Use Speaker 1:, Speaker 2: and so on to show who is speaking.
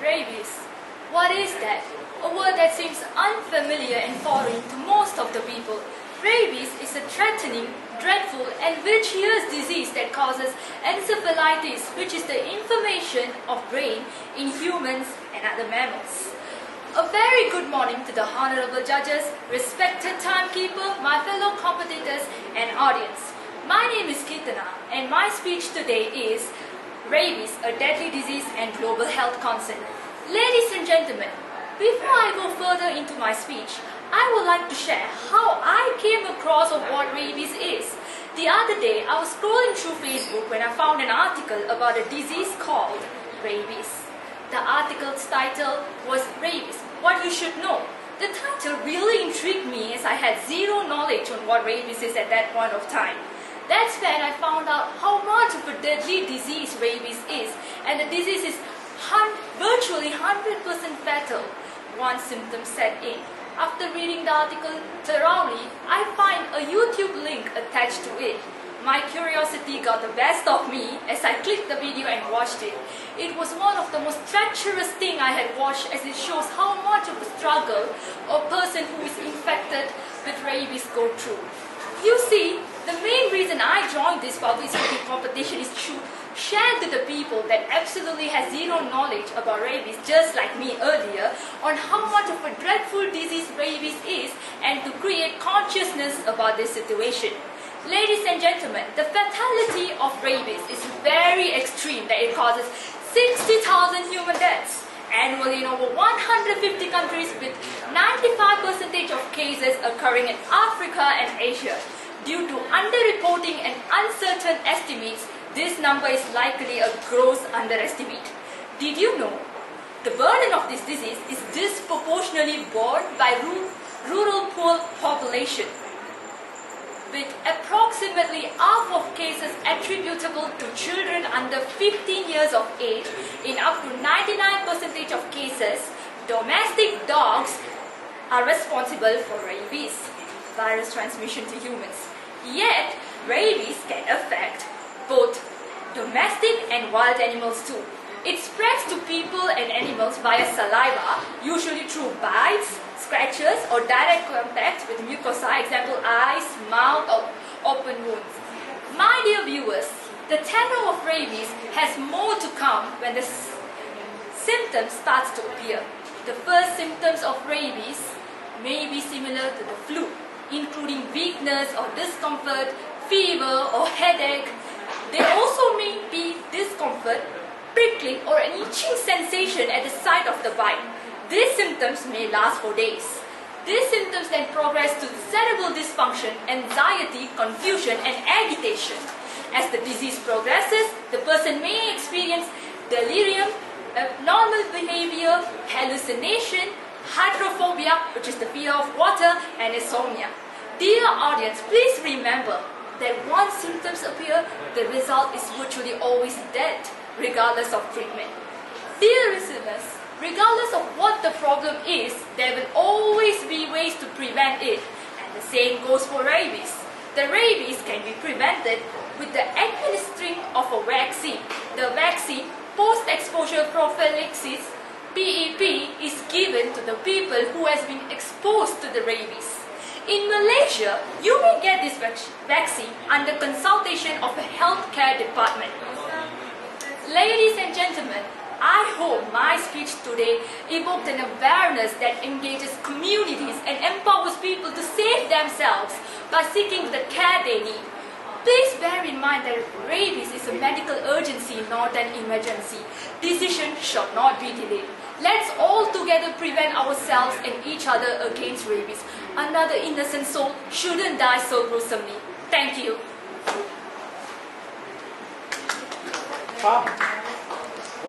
Speaker 1: Rabies. What is that? A word that seems unfamiliar and foreign to most of the people. Rabies is a threatening, dreadful and vicious disease that causes encephalitis, which is the inflammation of brain in humans and other mammals. A very good morning to the honorable judges, respected timekeeper, my fellow competitors and audience. My name is Kirtana and my speech today is Rabies, a deadly disease and global health concern. Ladies and gentlemen, before I go further into my speech, I would like to share how I came across of what rabies is. The other day, I was scrolling through Facebook when I found an article about a disease called rabies. The article's title was Rabies, What You Should Know. The title really intrigued me as I had zero knowledge on what rabies is at that point of time. That's when I found out how much of a deadly disease rabies is, and the disease is virtually 100% fatal once symptoms set in. After reading the article thoroughly, I find a YouTube link attached to it. My curiosity got the best of me as I clicked the video and watched it. It was one of the most treacherous things I had watched, as it shows how much of a struggle a person who is infected with rabies go through. You see, the main reason I joined this public speaking competition is to share to the people that absolutely has zero knowledge about rabies, just like me earlier, on how much of a dreadful disease rabies is and to create consciousness about this situation. Ladies and gentlemen, the fatality of rabies is very extreme, that it causes 60,000 human deaths annually in over 150 countries, with 95% of cases occurring in Africa and Asia. Due to underreporting and uncertain estimates, this number is likely a gross underestimate. Did you know the burden of this disease is disproportionately borne by rural poor population, with approximately half of cases attributable to children under 15 years of age. In up to 99% of cases, domestic dogs are responsible for rabies virus transmission to humans. Yet, rabies can affect both domestic and wild animals too. It spreads to people and animals via saliva, usually through bites, scratches, or direct contact with mucosa, example eyes, mouth, or open wounds. My dear viewers, the tenor of rabies has more to come when the symptoms start to appear. The first symptoms of rabies may be similar to the flu, including weakness or discomfort, fever or headache. There also may be discomfort, prickling or an itching sensation at the site of the bite. These symptoms may last for days. These symptoms then progress to cerebral dysfunction, anxiety, confusion and agitation. As the disease progresses, the person may experience delirium, abnormal behavior, hallucination, hydrophobia, which is the fear of water, and insomnia. Dear audience, please remember that once symptoms appear, the result is virtually always death, regardless of treatment. Dear listeners, regardless of what the problem is, there will always be ways to prevent it, and the same goes for rabies. The rabies can be prevented with the administering of a vaccine. The vaccine, post-exposure prophylaxis, PEP, is given to the people who has been exposed to the rabies. In Malaysia, you may get this vaccine under consultation of a healthcare department. Ladies and gentlemen, I hope my speech today evoked an awareness that engages communities and empowers people to save themselves by seeking the care they need. Please bear in mind that rabies is a medical urgency, not an emergency. Decision shall not be delayed. Let's all together prevent ourselves and each other against rabies. Another innocent soul shouldn't die so gruesomely. Thank you.